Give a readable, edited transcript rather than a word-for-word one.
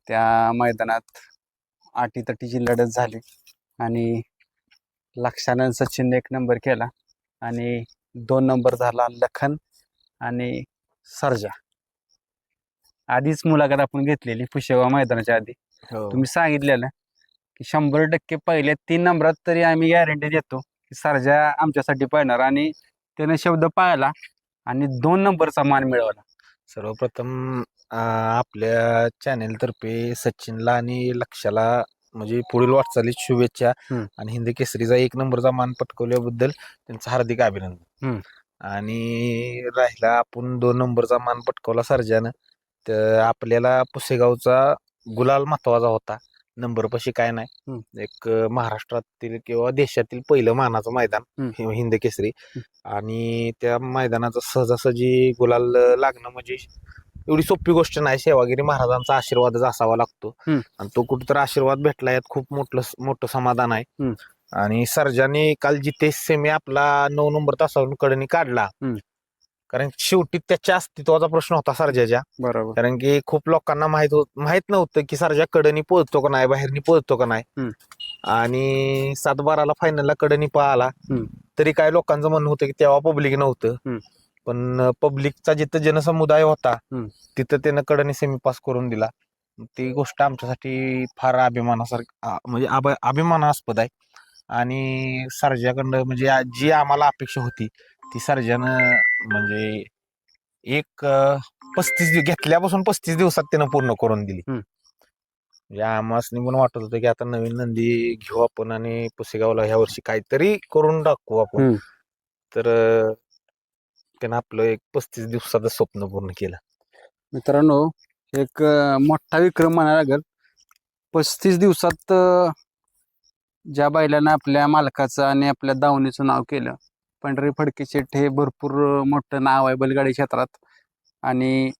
त्या मैदानात अटीतटीची लढत झाली आणि लक्षानं सचिनने 1 नंबर केला आणि 2 नंबर झाला लखन आणि सर्जा. आधीच मुलाखत आपण घेतलेली पुशेगाव मैदानाच्या आधी. तुम्ही सांगितलेलं की 100% पहिल्या 3 नंबरात तरी आम्ही गॅरंटी देतो की सर्जा आमच्यासाठी पळणार आणि त्याने शब्द पाळला आणि 2 नंबरचा मान मिळवला. सर्वप्रथम आपल्या चॅनेलतर्फे सचिनला आणि लक्षाला म्हणजे पुढील वाटचालीत शुभेच्छा आणि हिंद केसरीचा 1 नंबरचा मान पटकवल्याबद्दल त्यांचं हार्दिक अभिनंदन. आणि राहिला आपण 2 नंबरचा मान पटकवला सर्जानं, तर आपल्याला पुसेगावचा गुलाल महत्वाचा होता. नंबर पशी काय नाही, एक महाराष्ट्रातील किंवा देशातील पहिलं मानाचं मैदान हिंद केसरी आणि त्या मैदानाचा सहजासहजी गुलाल लागणं म्हणजे एवढी सोपी गोष्ट नाही. सेवागिरी महाराजांचा आशीर्वादच असावा लागतो आणि तो कुठेतरी आशीर्वाद भेटला यात खूप मोठं समाधान आहे. आणि सर्जाने काल जिथे सेमी आपला 9 नंबर तासावरून कडनी काढला, कारण शेवटी त्याच्या अस्तित्वाचा प्रश्न होता सर्जाच्या. बरोबर. कारण की खूप लोकांना माहित नव्हतं की सर्जा कडनी पोहोचतो का नाही, बाहेरनी पोहोचतो का नाही. आणि 7-12ला फायनलला कडनी पळाला तरी काय लोकांचं म्हणणं होतं की तेव्हा पब्लिक नव्हतं, पण पब्लिकचा जिथं जनसमुदाय होता तिथं त्यानं कडनी सेमी पास करून दिला. ती गोष्ट आमच्यासाठी फार म्हणजे अभिमानास्पद आहे. आणि सर्जाकडनं म्हणजे जी आम्हाला अपेक्षा होती ती सर्जानं म्हणजे एक 35 घेतल्यापासून 35 दिवसात त्यानं पूर्ण करून दिली. या आम्हाला पण वाटत होतं की आता नवीन नंदी घेऊ आपण आणि पुसेगावला ह्या वर्षी काहीतरी करून टाकू आपण. तर त्यानं आपलं एक 35 दिवसाचं स्वप्न पूर्ण केलं. मित्रांनो, एक मोठा विक्रम म्हणायला लागेल. 35 दिवसात ज्या बैलानं आपल्या मालकाचं आणि आपल्या दावणीचं नाव केलं, पंढरी फडके शेठ हे भरपूर मोठं नाव आहे बैलगाडी क्षेत्रात आणि